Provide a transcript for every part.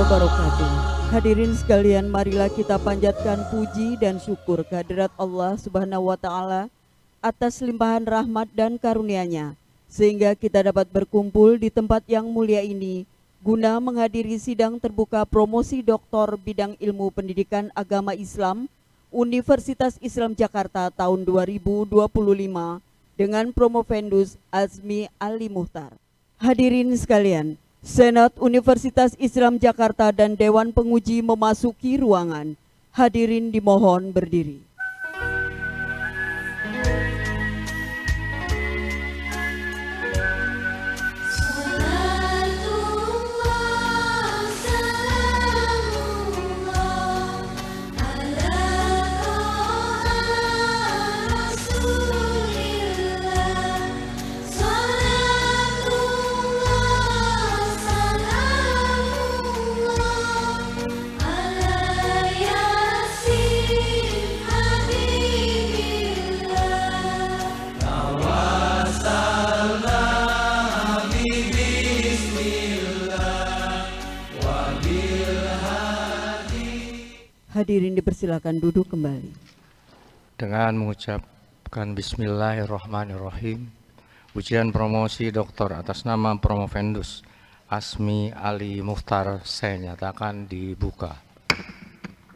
wabarakatuh. Hadirin sekalian, marilah kita panjatkan puji dan syukur kehadirat Allah Subhanahu wa taala atas limpahan rahmat dan karunia-Nya sehingga kita dapat berkumpul di tempat yang mulia ini guna menghadiri sidang terbuka promosi doktor bidang ilmu pendidikan agama Islam Universitas Islam Jakarta tahun 2025 dengan promovendus Azmi Ali Muhtar. Hadirin sekalian, Senat Universitas Islam Jakarta dan Dewan Penguji memasuki ruangan. Hadirin dimohon berdiri. Hadirin dipersilakan duduk kembali. Dengan mengucapkan Bismillahirrahmanirrahim, ujian promosi doktor atas nama promovendus Azmi Ali Muhtar saya nyatakan dibuka.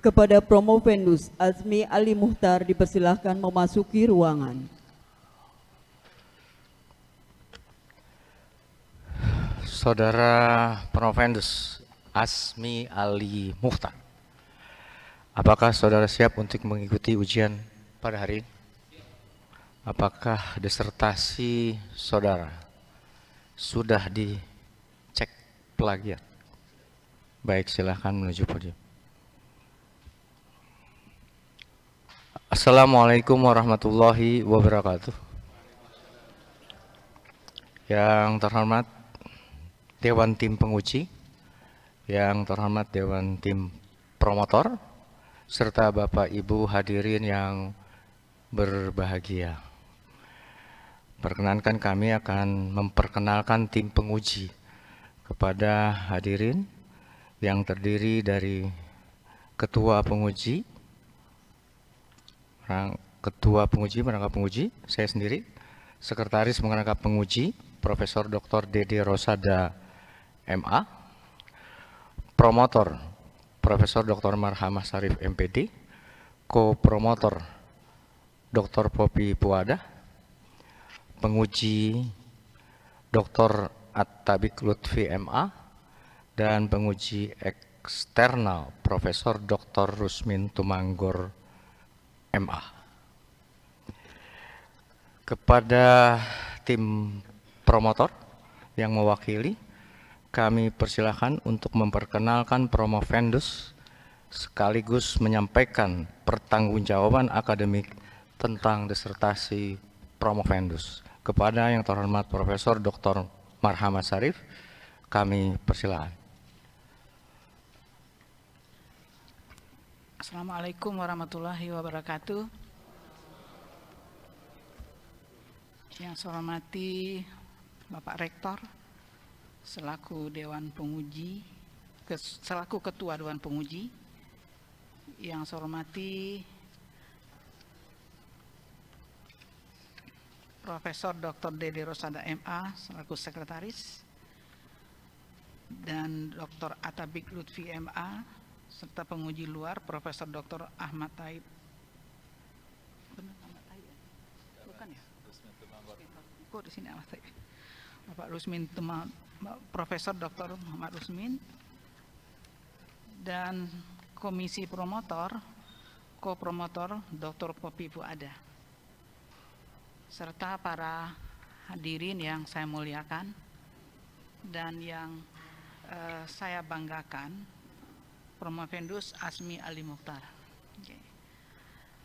Kepada promovendus Azmi Ali Muhtar dipersilakan memasuki ruangan. Saudara promovendus Azmi Ali Muhtar, apakah saudara siap untuk mengikuti ujian pada hari ini? Apakah disertasi saudara sudah dicek plagiat? Baik, silahkan menuju podium. Assalamualaikum warahmatullahi wabarakatuh. Yang terhormat Dewan Tim Penguji, yang terhormat Dewan Tim Promotor, serta Bapak Ibu hadirin yang berbahagia. Perkenankan kami akan memperkenalkan tim penguji kepada hadirin yang terdiri dari Ketua Penguji, merangkap penguji, saya sendiri, Sekretaris merangkap penguji, Profesor Dr. Dede Rosada MA, Promotor Profesor Dr. Marhamah Sarif MPD, Co-Promotor Dr. Popi Puada, penguji Dr. At-Tabik Lutfi MA, dan penguji eksternal Profesor Dr. Rusmin Tumanggor MA. Kepada tim promotor yang mewakili, kami persilahkan untuk memperkenalkan promovendus sekaligus menyampaikan pertanggungjawaban akademik tentang disertasi promovendus. Kepada yang terhormat Profesor Dr. Marhamah Sarif, kami persilahkan. Assalamualaikum warahmatullahi wabarakatuh. Yang saya hormati Bapak Rektor selaku Dewan Penguji, selaku Ketua Dewan Penguji, yang saya hormati Profesor Dr. Dede Rosada MA selaku Sekretaris, dan Dr. Atabik Lutfi MA, serta penguji luar Profesor Dr. Ahmad Taib. Bukan ya? Kok di sini Ahmad Taib? Bapak Rusmin Profesor Dr. Muhammad Rusmin, dan komisi promotor, ko-promotor Dr. Popi Puada, serta para hadirin yang saya muliakan dan yang saya banggakan, promovendus Azmi Ali Muhtar.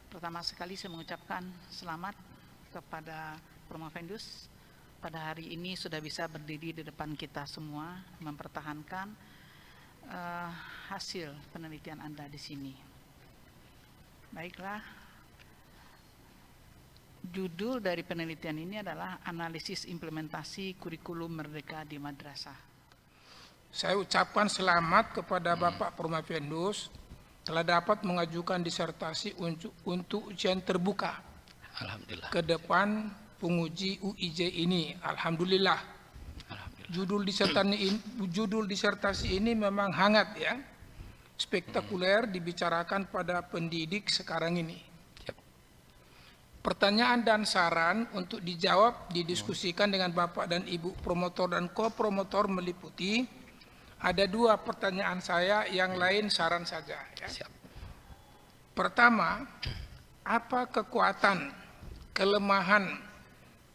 Pertama sekali saya mengucapkan selamat kepada promovendus. Pada hari ini sudah bisa berdiri di depan kita semua, mempertahankan hasil penelitian Anda di sini. Baiklah, judul dari penelitian ini adalah analisis implementasi kurikulum merdeka di madrasah. Saya ucapkan selamat kepada Bapak Promafendus telah dapat mengajukan disertasi untuk ujian terbuka. Alhamdulillah. Ke depan penguji UIJ ini. Alhamdulillah. Judul disertasi ini memang hangat ya. Spektakuler dibicarakan pada pendidik sekarang ini. Pertanyaan dan saran untuk dijawab didiskusikan dengan Bapak dan Ibu promotor dan ko-promotor meliputi ada 2 pertanyaan saya, yang lain saran saja ya. Pertama, apa kekuatan, kelemahan,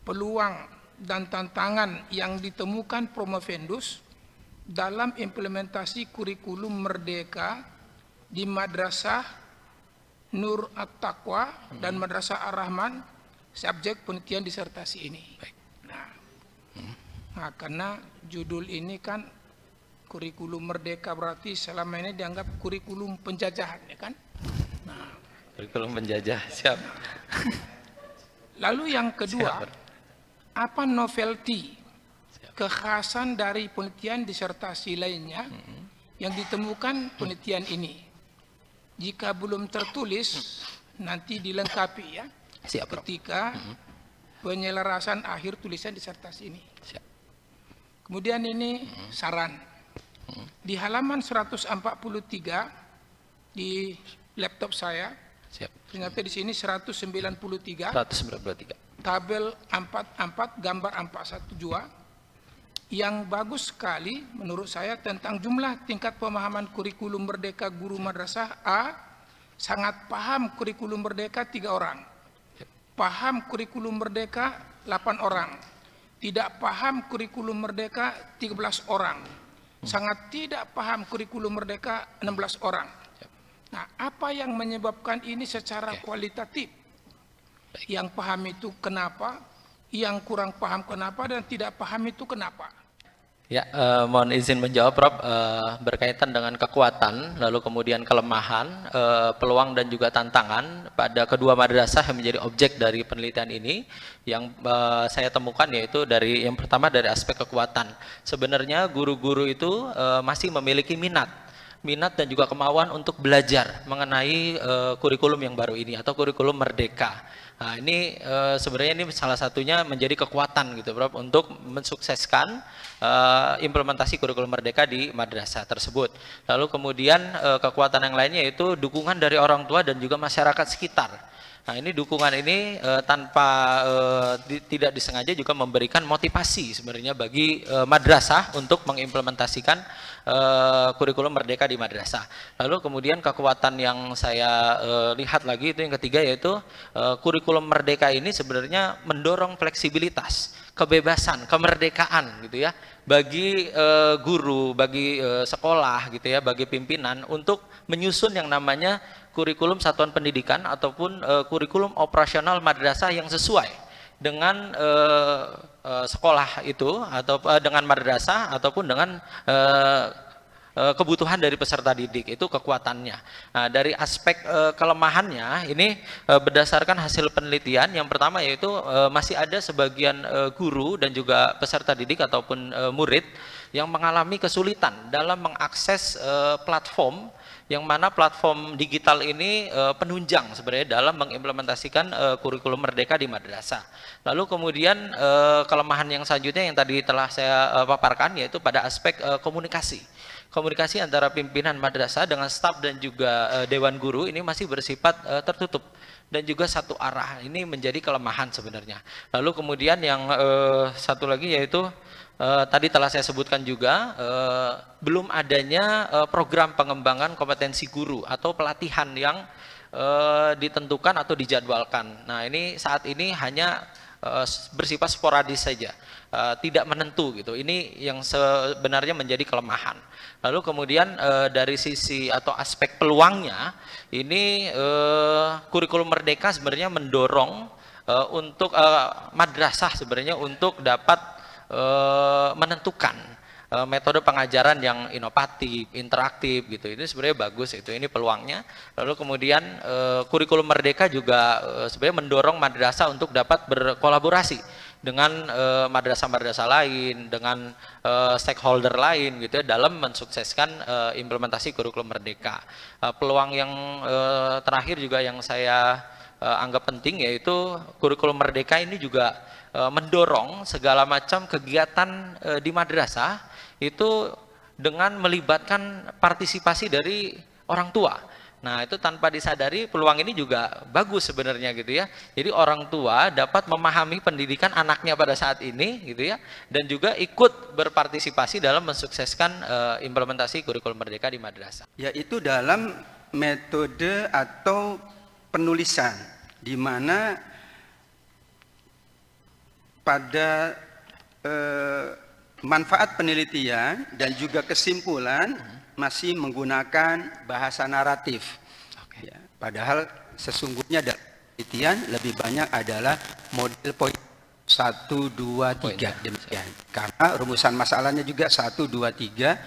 peluang dan tantangan yang ditemukan Promofendus dalam implementasi kurikulum Merdeka di Madrasah Nur At-Taqwa dan Madrasah Ar-Rahman, subjek penelitian disertasi ini. Nah, karena judul ini kan kurikulum Merdeka, berarti selama ini dianggap kurikulum penjajahan, ya kan? Nah, Kurikulum penjajah, siap. Lalu yang kedua, apa novelty, kekhasan dari penelitian disertasi lainnya yang ditemukan penelitian ini? Jika belum tertulis, nanti dilengkapi ya. Siap, ketika penyelarasan akhir tulisan disertasi ini. Siap. Kemudian ini saran. Di halaman 143 di laptop saya, Siap. ternyata di sini 193. 193. Tabel 44 gambar 412 yang bagus sekali menurut saya tentang jumlah tingkat pemahaman kurikulum Merdeka guru madrasah A. Sangat paham kurikulum Merdeka 3 orang, paham kurikulum Merdeka 8 orang, tidak paham kurikulum Merdeka 13 orang, sangat tidak paham kurikulum Merdeka 16 orang. Nah, apa yang menyebabkan ini secara kualitatif? Yang paham itu kenapa, yang kurang paham kenapa, dan tidak paham itu kenapa? Ya, mohon izin menjawab, Prof. Berkaitan dengan kekuatan, lalu kemudian kelemahan, peluang dan juga tantangan pada kedua madrasah yang menjadi objek dari penelitian ini, yang saya temukan yaitu dari yang pertama dari aspek kekuatan. Sebenarnya guru-guru itu masih memiliki minat dan juga kemauan untuk belajar mengenai kurikulum yang baru ini atau kurikulum Merdeka. Nah, ini sebenarnya ini salah satunya menjadi kekuatan gitu, Prof, untuk mensukseskan implementasi kurikulum Merdeka di madrasah tersebut. Lalu kemudian kekuatan yang lainnya yaitu dukungan dari orang tua dan juga masyarakat sekitar. Nah, ini dukungan ini tanpa tidak disengaja juga memberikan motivasi sebenarnya bagi madrasah untuk mengimplementasikan kurikulum Merdeka di madrasah. Lalu kemudian kekuatan yang saya lihat lagi itu yang ketiga yaitu kurikulum Merdeka ini sebenarnya mendorong fleksibilitas, kebebasan, kemerdekaan gitu ya bagi guru, bagi sekolah gitu ya, bagi pimpinan untuk menyusun yang namanya kurikulum satuan pendidikan ataupun kurikulum operasional madrasah yang sesuai dengan sekolah itu atau dengan madrasah ataupun dengan kebutuhan dari peserta didik. Itu kekuatannya. Nah, dari aspek kelemahannya ini berdasarkan hasil penelitian yang pertama yaitu masih ada sebagian guru dan juga peserta didik ataupun murid yang mengalami kesulitan dalam mengakses platform, yang mana platform digital ini penunjang sebenarnya dalam mengimplementasikan kurikulum Merdeka di madrasah. Lalu kemudian kelemahan yang selanjutnya yang tadi telah saya paparkan yaitu pada aspek komunikasi. Komunikasi antara pimpinan madrasah dengan staf dan juga dewan guru ini masih bersifat tertutup dan juga satu arah. Ini menjadi kelemahan sebenarnya. Lalu kemudian yang satu lagi yaitu tadi telah saya sebutkan juga belum adanya program pengembangan kompetensi guru atau pelatihan yang ditentukan atau dijadwalkan. Nah, ini saat ini hanya bersifat sporadis saja, tidak menentu gitu. Ini yang sebenarnya menjadi kelemahan. Lalu kemudian dari sisi atau aspek peluangnya, ini kurikulum Merdeka sebenarnya mendorong untuk madrasah sebenarnya untuk dapat menentukan metode pengajaran yang inovatif, interaktif gitu. Ini sebenarnya bagus itu. Ini peluangnya. Lalu kemudian kurikulum Merdeka juga sebenarnya mendorong madrasah untuk dapat berkolaborasi dengan madrasah-madrasah lain, dengan stakeholder lain gitu ya dalam mensukseskan implementasi kurikulum merdeka. Peluang yang terakhir juga yang saya anggap penting yaitu kurikulum merdeka ini juga mendorong segala macam kegiatan di madrasah itu dengan melibatkan partisipasi dari orang tua. Nah, itu tanpa disadari peluang ini juga bagus sebenarnya gitu ya. Jadi orang tua dapat memahami pendidikan anaknya pada saat ini gitu ya, dan juga ikut berpartisipasi dalam mensukseskan implementasi kurikulum merdeka di madrasah. Yaitu dalam metode atau penulisan, di mana pada manfaat penelitian dan juga kesimpulan masih menggunakan bahasa naratif. Ya, padahal sesungguhnya dalam penelitian lebih banyak adalah model poin 1, 2, 3 demikian. Karena rumusan masalahnya juga 1, 2, 3.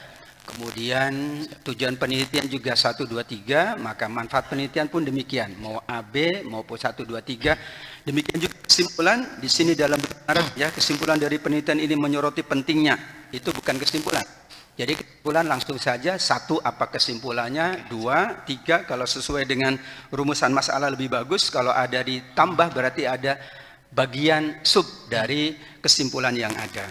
Kemudian tujuan penelitian juga 1, 2, 3, maka manfaat penelitian pun demikian. Mau AB maupun 1, 2, 3. Demikian juga kesimpulan di sini dalam naratif ya, kesimpulan dari penelitian ini menyoroti pentingnya. Itu bukan kesimpulan. Jadi kesimpulan langsung saja, 1 apa kesimpulannya, 2, 3 kalau sesuai dengan rumusan masalah lebih bagus, kalau ada ditambah berarti ada bagian sub dari kesimpulan yang ada.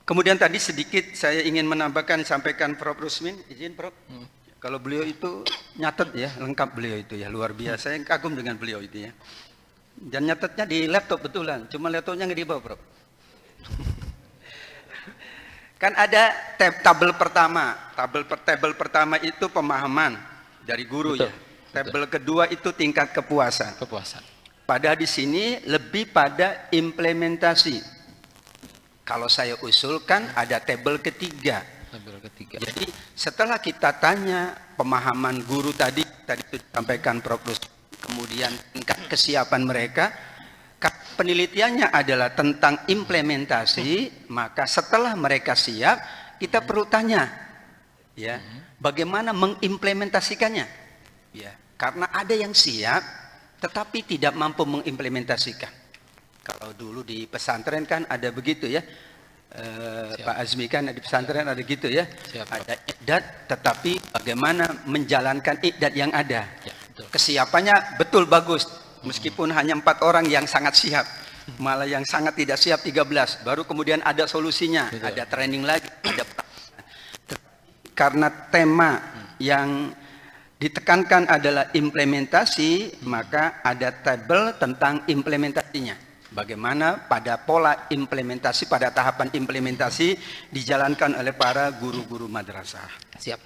Kemudian tadi sedikit saya ingin menambahkan, sampaikan Prof. Rusmin, izin Prof. Kalau beliau itu nyatet ya, lengkap beliau itu ya, luar biasa, saya kagum dengan beliau itu ya. Dan nyatetnya di laptop betulan, cuma laptopnya nggak dibawa Prof. Kan ada tabel pertama, tabel pertama itu pemahaman dari guru. Betul, ya. Tabel kedua itu tingkat kepuasan. Padahal di sini lebih pada implementasi. Kalau saya usulkan ada tabel ketiga. Jadi setelah kita tanya pemahaman guru tadi disampaikan Prof. Rus, kemudian tingkat kesiapan mereka, penelitiannya adalah tentang implementasi, maka setelah mereka siap, kita perlu tanya, ya, bagaimana mengimplementasikannya, ya, karena ada yang siap, tetapi tidak mampu mengimplementasikan. Kalau dulu di pesantren kan ada begitu ya, Pak Azmi kan di pesantren ada gitu ya, ada iqdad, tetapi bagaimana menjalankan iqdad yang ada, ya, kesiapannya betul bagus. Meskipun hanya 4 orang yang sangat siap, malah yang sangat tidak siap 13, baru kemudian ada solusinya, ada training lagi, ada karena tema yang ditekankan adalah implementasi, maka ada tabel tentang implementasinya. Bagaimana pada pola implementasi, pada tahapan implementasi dijalankan oleh para guru-guru madrasah. Siap.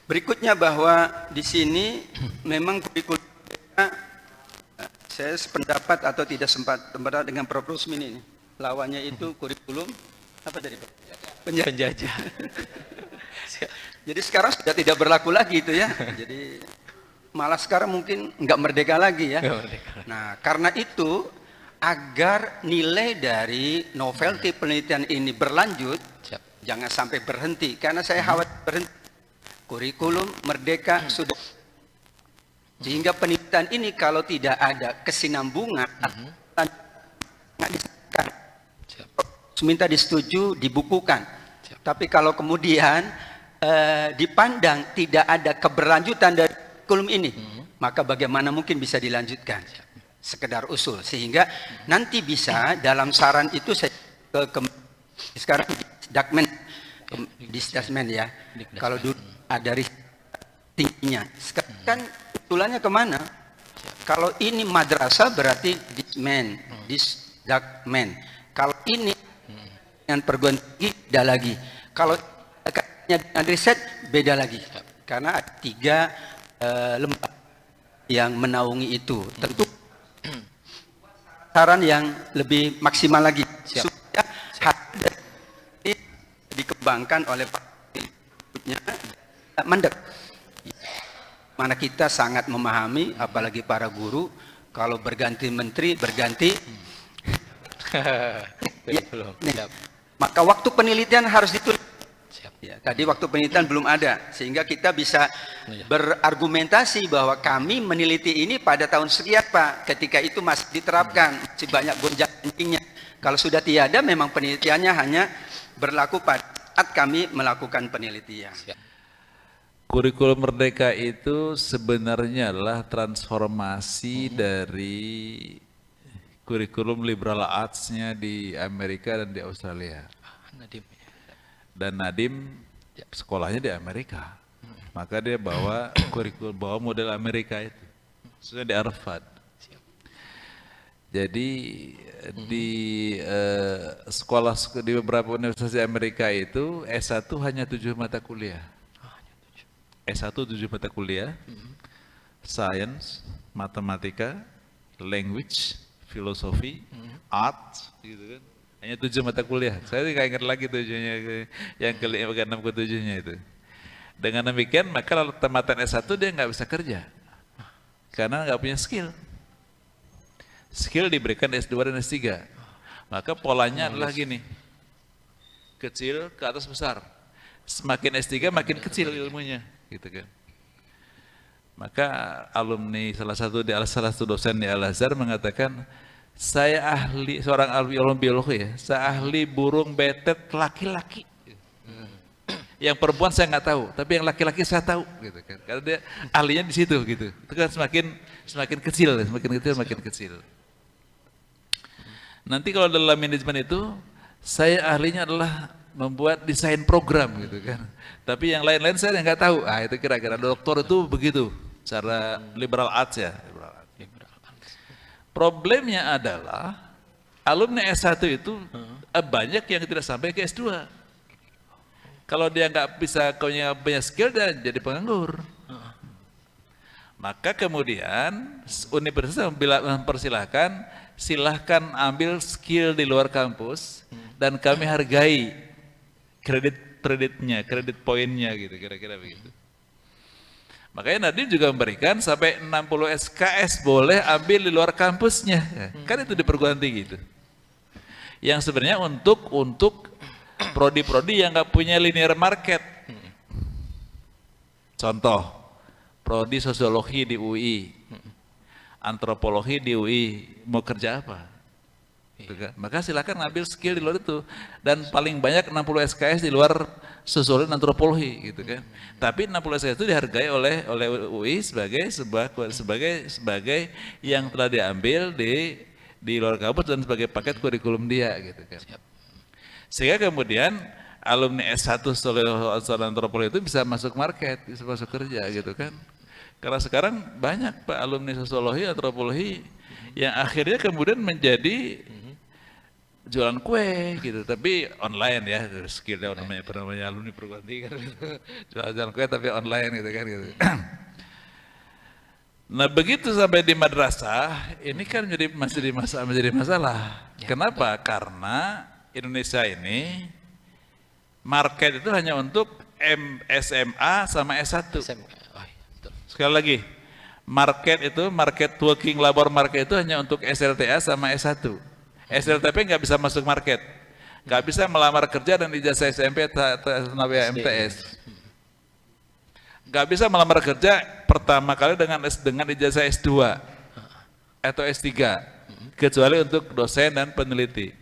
Berikutnya bahwa di sini memang kurikulum saya sependapat atau tidak sempat dengan Prof. Rusmin ini. Lawannya itu kurikulum apa tadi Pak? Penjajah. Jadi sekarang sudah tidak berlaku lagi itu ya. Jadi malah sekarang mungkin nggak merdeka lagi ya. Nah karena itu agar nilai dari novelty penelitian ini berlanjut, jangan sampai berhenti. Karena saya khawatir berhenti. Kurikulum merdeka sudah, sehingga penelitian ini kalau tidak ada kesinambungan, minta disetujui, dibukukan. Tapi kalau kemudian dipandang tidak ada keberlanjutan dari kurikulum ini, maka bagaimana mungkin bisa dilanjutkan? Sekedar usul, sehingga nanti bisa dalam saran itu saya sekarang di statement ya. Kalau dulu ada tingginya, sekarang kan usulannya kemana? Kalau ini madrasah berarti disdakmen. Kalau ini dengan perguruan tinggi beda lagi. Kalau dengan riset beda lagi. Karena ada 3 lembaga yang menaungi itu. Tentu saran yang lebih maksimal lagi. Supaya hasil dikembangkan oleh mandek. Mana kita sangat memahami, apalagi para guru, kalau berganti menteri, berganti maka waktu penelitian harus ditulis. Ya, tadi waktu penelitian belum ada, sehingga kita bisa berargumentasi bahwa kami meneliti ini pada tahun sekian Pak, ketika itu masih diterapkan, masih banyak gonjang-ganjingnya. Kalau sudah tiada, memang penelitiannya hanya berlaku pada saat kami melakukan penelitian. Kurikulum Merdeka itu sebenarnya adalah transformasi dari kurikulum liberal arts-nya di Amerika dan di Australia. Dan Nadiem sekolahnya di Amerika. Maka dia bawa kurikulum, bawa model Amerika itu. Sudah di Harvard. Jadi di sekolah di beberapa universitas di Amerika itu S1 hanya 7 mata kuliah. S1 7 mata kuliah, science, matematika, language, filosofi, art, gitu kan. Hanya 7 mata kuliah. Saya nggak ingat lagi tujuhnya, yang ke-6 ke 7-nya itu. Dengan demikian, maka kalau tamatan S1 dia nggak bisa kerja. Karena nggak punya skill. Skill diberikan S2 dan S3. Maka polanya adalah gini. Kecil ke atas besar. Semakin S3 makin kecil ilmunya. Gitu kan. Maka alumni salah satu dosen di Al-Azhar mengatakan, saya ahli, seorang ahli biologi ya, saya ahli burung betet laki-laki. Yang perempuan saya nggak tahu, tapi yang laki-laki saya tahu, gitu kan. Karena dia ahlinya di situ, gitu. Itu kan semakin kecil. Nanti kalau dalam manajemen itu, saya ahlinya adalah membuat desain program, gitu kan. Tapi yang lain-lain saya nggak tahu. Ah, itu kira-kira doktor itu begitu, cara liberal arts ya. Problemnya adalah alumni S1 itu banyak yang tidak sampai ke S2. Kalau dia nggak bisa punya skill, dia jadi penganggur. Maka kemudian universitas mempersilahkan, silahkan ambil skill di luar kampus dan kami hargai kreditnya, kredit poinnya gitu, kira-kira begitu. Makanya Nadiem juga memberikan sampai 60 SKS boleh ambil di luar kampusnya. Kan itu di perguruan tinggi itu. Yang sebenarnya untuk prodi-prodi yang nggak punya linear market. Contoh, prodi sosiologi di UI, antropologi di UI, mau kerja apa? Maka silakan ambil skill di luar itu, dan paling banyak 60 SKS di luar sosiologi dan antropologi, gitu kan. Tapi 60 SKS itu dihargai oleh UI sebagai yang telah diambil di luar kampus dan sebagai paket kurikulum dia, gitu kan. Sehingga kemudian alumni S1 sosiologi antropologi itu bisa masuk market, bisa masuk kerja, gitu kan. Karena sekarang banyak Pak alumni sosiologi antropologi yang akhirnya kemudian menjadi jualan kue gitu, tapi online ya, skillnya namanya alumni perguruan tinggi kan, jualan kue tapi online gitu kan gitu. Nah begitu sampai di madrasah, ini kan menjadi masalah. Kenapa? Karena Indonesia ini market itu hanya untuk SMA sama S1. Sekali lagi, market working labor market itu hanya untuk SLTA sama S1. SLTP nggak bisa masuk market, nggak bisa melamar kerja dan ijazah SMP MTS, nggak bisa melamar kerja pertama kali dengan ijazah S2 atau S3, kecuali untuk dosen dan peneliti.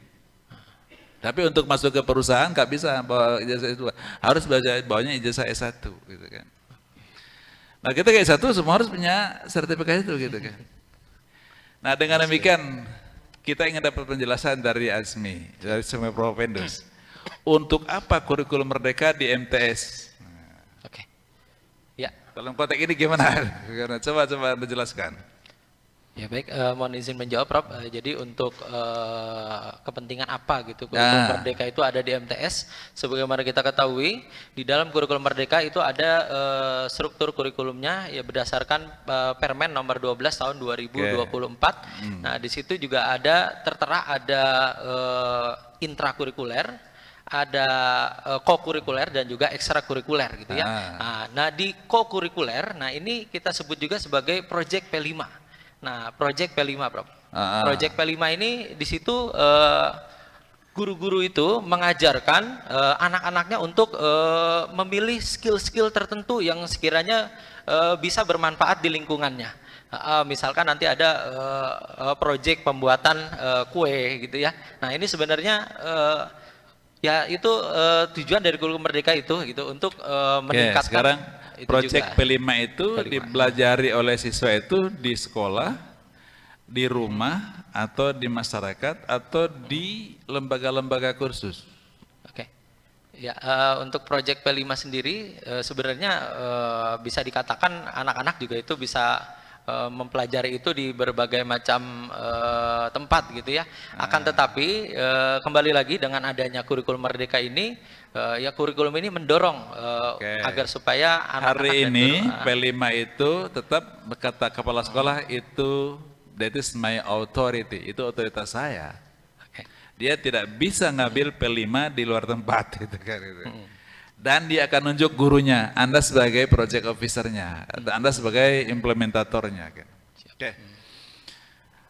Tapi untuk masuk ke perusahaan nggak bisa bawa ijazah S2, harus bawanya ijazah S1, gitu kan. Nah kita ke S1 semua harus punya sertifikat itu, gitu kan. Nah dengan demikian kita ingin dapat penjelasan dari Azmi, dari semua Prof. Vendus. Untuk apa kurikulum merdeka di MTS? Oke. Ya. Dalam konteks ini gimana? Coba Anda jelaskan. Ya baik, mohon izin menjawab Prof. Jadi untuk kepentingan apa gitu kurikulum merdeka itu ada di MTS. Sebagaimana kita ketahui, di dalam kurikulum merdeka itu ada struktur kurikulumnya ya berdasarkan Permen nomor 12 tahun 2024. Nah, di situ juga tertera ada intrakurikuler, ada kokurikuler dan juga ekstrakurikuler gitu ya. Nah, di kokurikuler, nah ini kita sebut juga sebagai Project P5. Nah, Project P5, Prof. Project P5 ini di situ guru-guru itu mengajarkan anak-anaknya untuk memilih skill-skill tertentu yang sekiranya bisa bermanfaat di lingkungannya. Misalkan nanti ada proyek pembuatan kue gitu ya. Nah ini sebenarnya ya itu tujuan dari kurikulum merdeka itu gitu untuk meningkatkan. Sekarang itu proyek juga. P5 itu dipelajari oleh siswa itu di sekolah, di rumah, atau di masyarakat, atau di lembaga-lembaga kursus. Oke. Ya, untuk proyek P5 sendiri sebenarnya bisa dikatakan anak-anak juga itu bisa mempelajari itu di berbagai macam tempat gitu ya. Akan tetapi kembali lagi dengan adanya kurikulum merdeka ini, ya kurikulum ini mendorong agar supaya anak-anak hari dan ini guru, P5 itu tetap kata kepala sekolah itu that is my authority, itu otoritas saya. Oke. Dia tidak bisa ngambil P5 di luar tempat gitu kan gitu. Dan dia akan nunjuk gurunya, Anda sebagai project officernya, Anda sebagai implementatornya kan. Oke.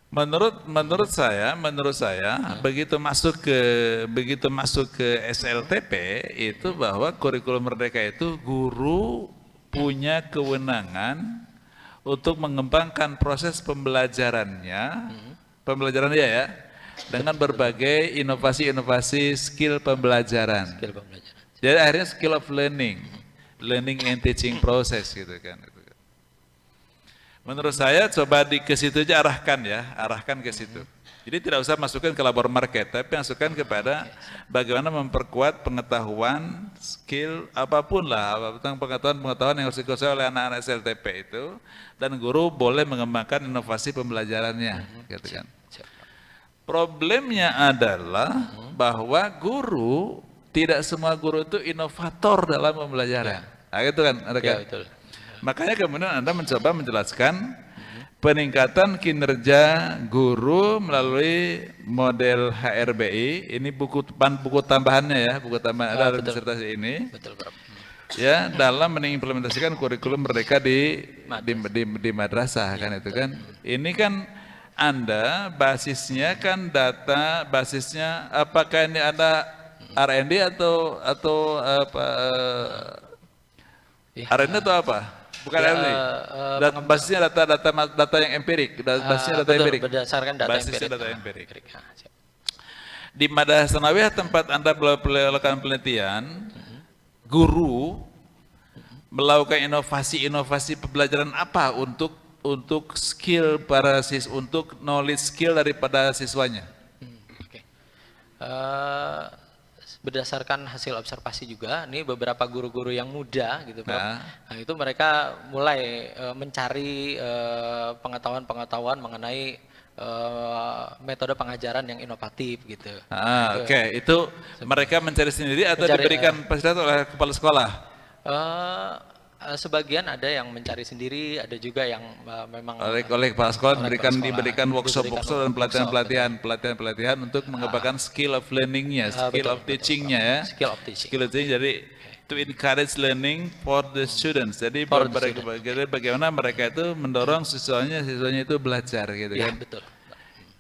Menurut saya begitu masuk ke SLTP itu bahwa kurikulum merdeka itu guru punya kewenangan untuk mengembangkan proses pembelajarannya ya dengan berbagai inovasi-inovasi skill pembelajaran. Jadi akhirnya skill of learning and teaching process gitu kan. Menurut saya coba ke situ aja arahkan ke situ. Jadi tidak usah masukkan ke labor market, tapi masukkan kepada bagaimana memperkuat pengetahuan, skill apapun lah, tentang pengetahuan yang harus dikuasai oleh anak-anak SLTP itu, dan guru boleh mengembangkan inovasi pembelajarannya, gitu kan. Problemnya adalah bahwa guru, tidak semua guru itu inovator dalam pembelajaran. Nah, gitu kan, Ya, betul. Makanya kemudian Anda mencoba menjelaskan peningkatan kinerja guru melalui model HRBI. Ini buku tambahannya ya, buku tambahan dalam disertasi ini. Betul, Bro. Ya, dalam mengimplementasikan kurikulum merdeka di madrasah kan itu kan. Ini kan Anda basisnya kan data, basisnya apakah ini ada R&D atau apa R&D atau apa? Bukan R&D. Basisnya data yang empirik, basisnya data empirik. Berdasarkan data basisnya empirik. data empirik. Di Madrasah Sanawiyah tempat Anda melakukan penelitian, guru melakukan inovasi pembelajaran apa untuk skill para untuk knowledge skill daripada siswanya? Berdasarkan hasil observasi juga, nih beberapa guru-guru yang muda gitu Pak. Nah, itu mereka mulai mencari pengetahuan-pengetahuan mengenai metode pengajaran yang inovatif gitu. Oke. Itu mereka mencari sendiri atau diberikan fasilitas oleh kepala sekolah? Sebagian ada yang mencari sendiri, ada juga yang memang oleh kepala sekolah diberikan workshop dan pelatihan untuk mengembangkan skill of learningnya, skill of teachingnya ya. Skill of teaching. Skill of teaching, jadi to encourage learning for the students. Jadi bagaimana mereka itu mendorong siswanya itu belajar gitu Ya, kan. betul.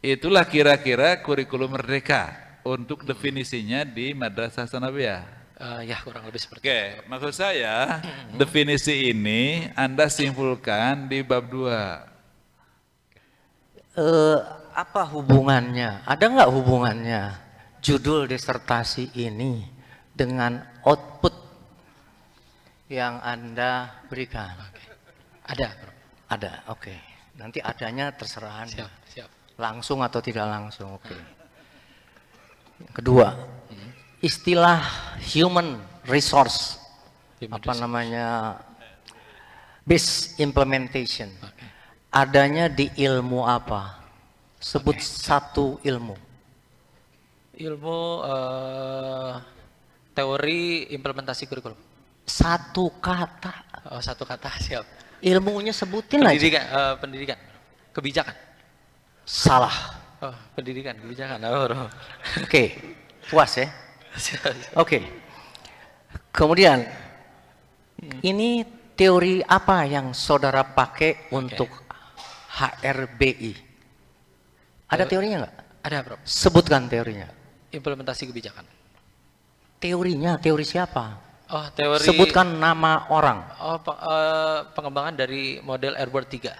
Itulah kira-kira kurikulum merdeka untuk definisinya di Madrasah Sanawiyah. Ya kurang lebih seperti itu. Oke, maksud saya definisi ini Anda simpulkan di bab 2. Apa hubungannya? Ada nggak hubungannya judul disertasi ini dengan output yang Anda berikan? Ada. Ada, oke. Nanti adanya terserah Anda. Siap. Langsung atau tidak langsung, oke. Kedua, istilah human resource, base implementation, adanya di ilmu apa? Sebut satu ilmu. Ilmu teori implementasi kurikulum. Satu kata. Satu kata, siap. Ilmunya sebutin pendidikan, aja. Pendidikan, kebijakan. Salah. Pendidikan, kebijakan. Oke, puas ya. Oke. Kemudian ini teori apa yang saudara pakai untuk HRBI? Ada teorinya nggak? Ada, Bro. Sebutkan teorinya. Implementasi kebijakan. Teorinya, teori siapa? Teori. Sebutkan nama orang. Pengembangan dari model Airboard 3.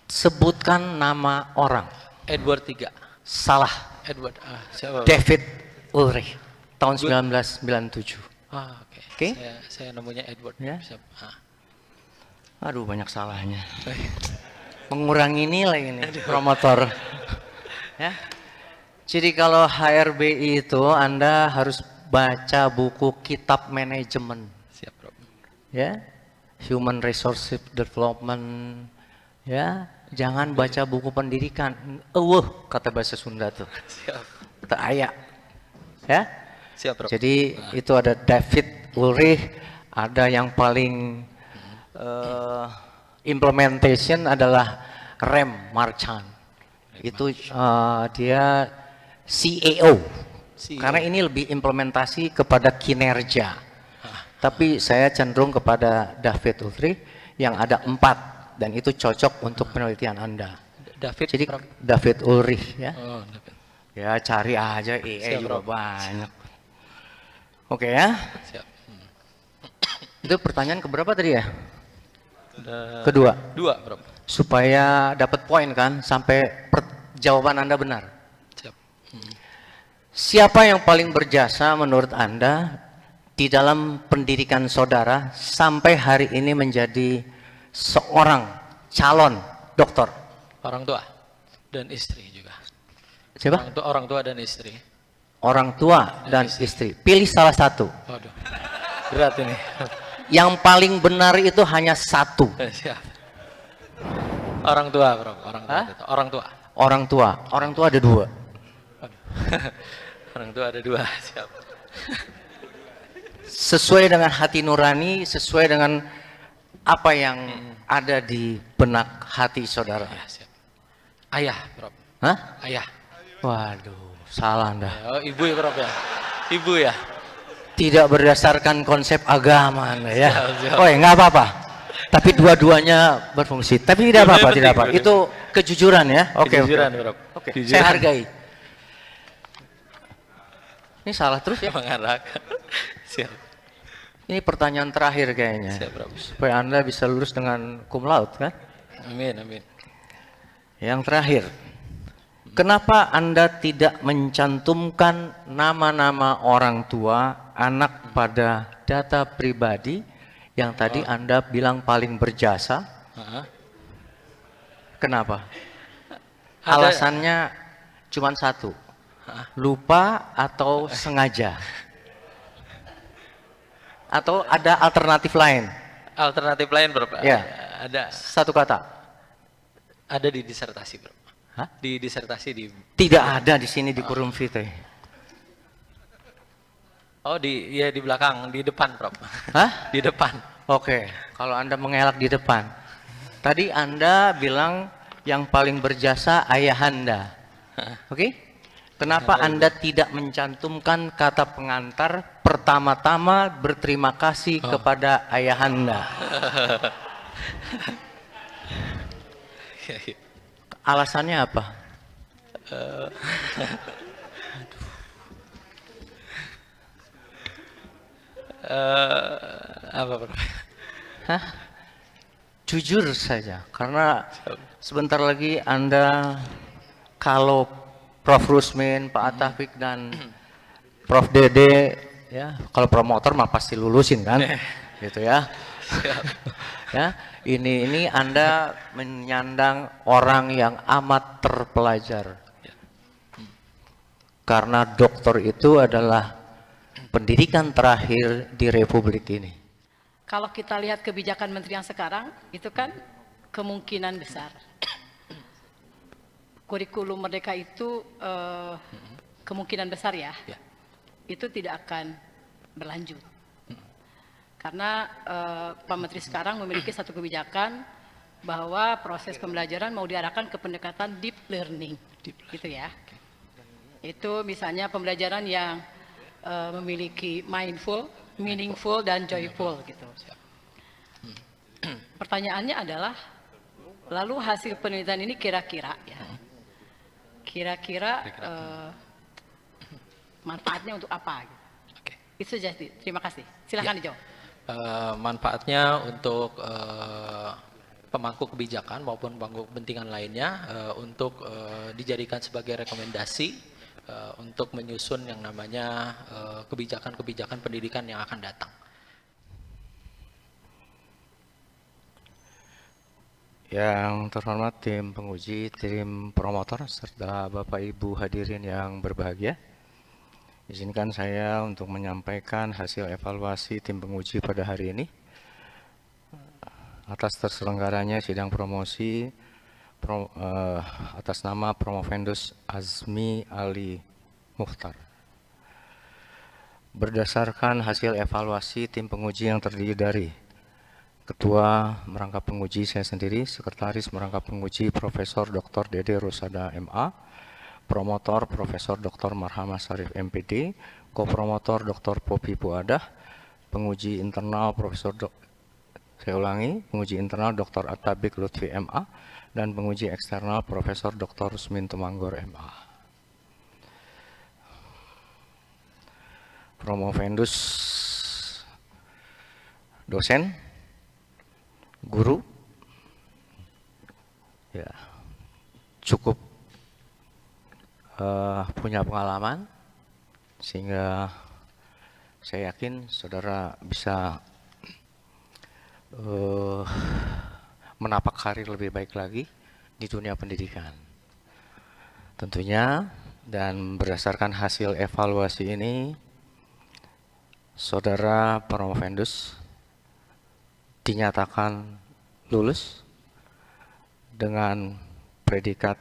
Sebutkan nama orang. Edward III. Salah. Edward, siapa? David Ulrich, tahun 1997. Oke. Oke. Saya nemunya Edward. Ya. Siapa? Aduh, banyak salahnya. Mengurangi nilai ini promotor. Ya. Jadi kalau HRBI itu Anda harus baca buku kitab manajemen. Siap, Bro. Ya. Human Resource Development. Ya, jangan baca buku pendidikan. Kata bahasa Sunda tuh. Siap. Kata ayak. Ya. Siap, Bro. Jadi itu ada David Ulrich, ada yang paling implementation adalah Rem Marchand. Itu dia CEO. Karena ini lebih implementasi kepada kinerja. Tapi saya cenderung kepada David Ulrich yang ada 4 dan itu cocok untuk penelitian Anda. David. Jadi David Ulrich ya. Oh, David. Ya cari aja Siap, juga Bro. banyak. Oke ya. Siap. Itu pertanyaan keberapa tadi ya? Kedua, Kedua. Bro. Supaya dapat poin kan sampai jawaban Anda benar. Siap. Siapa yang paling berjasa menurut Anda di dalam pendidikan saudara sampai hari ini menjadi seorang calon dokter? Orang tua dan istri juga. Siapa? Orang tua dan istri. Orang tua dan istri. Pilih salah satu. Waduh. Berat ini. Yang paling benar itu hanya satu. Siap. Orang tua, Bro. Orang tua. Hah? Orang tua. Orang tua. Orang tua ada 2. Waduh. Orang tua ada 2. Siap. Sesuai dengan hati nurani, sesuai dengan apa yang ada di benak hati saudara. Ya, siap. Ayah, Bro. Hah? Ayah. Waduh, salah Anda. Oh, ibu ya, Bro ya. Ibu ya. Tidak berdasarkan konsep agama Anda ya. Siap, siap. Oh ya, nggak apa-apa. Tapi dua-duanya berfungsi. Tapi tidak apa-apa, tidak apa. Itu kejujuran ya. Oke, Kejujuran, oke. Bro. Oke, Kejujuran. saya hargai. Ini salah terus ya. Mengarahkan. Siap. Ini pertanyaan terakhir kayaknya. Siap, Bro. Supaya Anda bisa lulus dengan cum laude kan? Amin, amin. Yang terakhir. Kenapa Anda tidak mencantumkan nama-nama orang tua anak pada data pribadi yang tadi Anda bilang paling berjasa? Kenapa? Alasannya cuma satu. Lupa atau sengaja? Atau ada alternatif lain? Alternatif lain, Bro. Ya. Ada. Satu kata. Ada di disertasi, Bro. Hah? Di disertasi di. Tidak ada di sini di Kurum Vitae. Oh, di belakang, di depan, Bro. Hah? Di depan. Oke, kalau Anda mengelak di depan. Tadi Anda bilang yang paling berjasa ayahanda. Oke? Kenapa Anda tidak mencantumkan kata pengantar pertama-tama berterima kasih kepada ayahanda? Alasannya apa? Apa, Bro? Hah? Jujur saja, karena sebentar lagi Anda kalau Prof. Rusmin, Pak Atafik dan Prof. Dede, ya kalau promotor mah pasti lulusin kan, gitu ya. Ya, ini Anda menyandang orang yang amat terpelajar, karena doktor itu adalah pendidikan terakhir di Republik ini. Kalau kita lihat kebijakan menteri yang sekarang, itu kan kemungkinan besar. Kurikulum Merdeka itu kemungkinan besar ya, itu tidak akan berlanjut. Karena Pak Menteri sekarang memiliki satu kebijakan bahwa proses pembelajaran mau diarahkan ke pendekatan deep learning, gitu ya. Itu misalnya pembelajaran yang memiliki mindful, meaningful dan joyful gitu. Pertanyaannya adalah, lalu hasil penelitian ini kira-kira ya, manfaatnya untuk apa? Gitu. Itu saja. Terima kasih. Silakan dijawab. Manfaatnya untuk pemangku kebijakan maupun pemangku kepentingan lainnya untuk dijadikan sebagai rekomendasi untuk menyusun yang namanya kebijakan-kebijakan pendidikan yang akan datang. Yang terhormat tim penguji, tim promotor, serta Bapak Ibu hadirin yang berbahagia, izinkan saya untuk menyampaikan hasil evaluasi tim penguji pada hari ini atas terselenggaranya sidang promosi atas nama Promovendus Azmi Ali Mukhtar. Berdasarkan hasil evaluasi tim penguji yang terdiri dari Ketua merangkap penguji saya sendiri, Sekretaris merangkap penguji Profesor Dr. Dede Rosada MA, Promotor Profesor Dr. Marhamah Sarif MPD, Kopromotor Dr. Popi Puadah, penguji internal penguji internal Dr. Atabik Lutfi MA, dan penguji eksternal Profesor Dr. Rusmin Tumanggor MA. Promovendus dosen, guru, ya cukup punya pengalaman, sehingga saya yakin saudara bisa menapak karir lebih baik lagi di dunia pendidikan. Tentunya, dan berdasarkan hasil evaluasi ini, saudara Promovendus dinyatakan lulus dengan predikat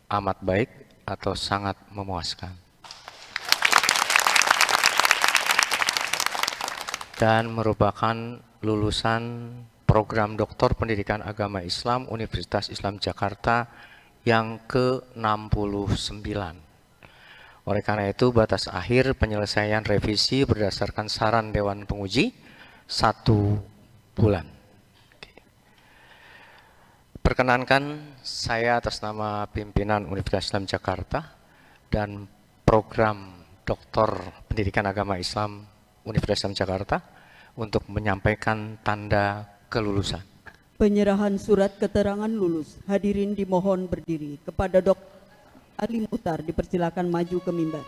amat baik atau sangat memuaskan. Dan merupakan lulusan program Doktor Pendidikan Agama Islam Universitas Islam Jakarta yang ke-69. Oleh karena itu, batas akhir penyelesaian revisi berdasarkan saran Dewan Penguji 1 bulan. Perkenankan saya atas nama pimpinan Universitas Islam Jakarta dan program Doktor Pendidikan Agama Islam Universitas Islam Jakarta untuk menyampaikan tanda kelulusan. Penyerahan surat keterangan lulus. Hadirin dimohon berdiri. Kepada Dr. Ali Mukhtar dipersilakan maju ke mimbar.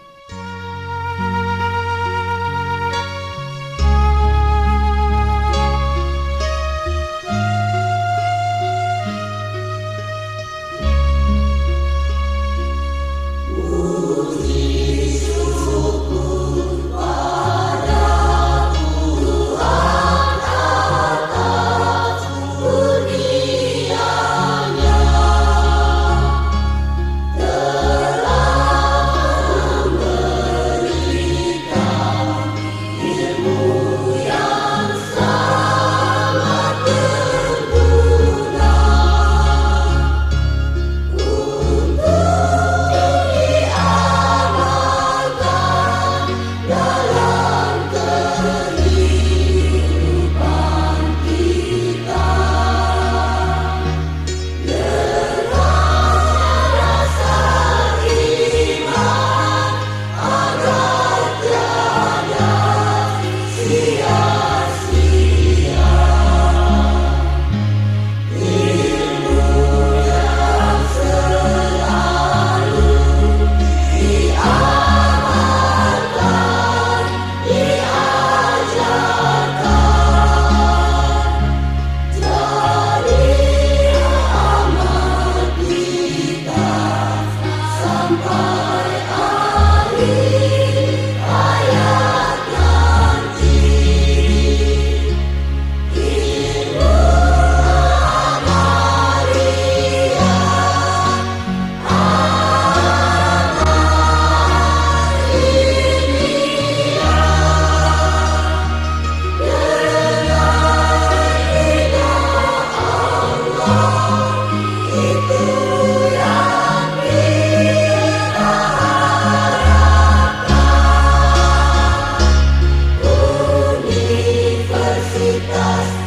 Universitas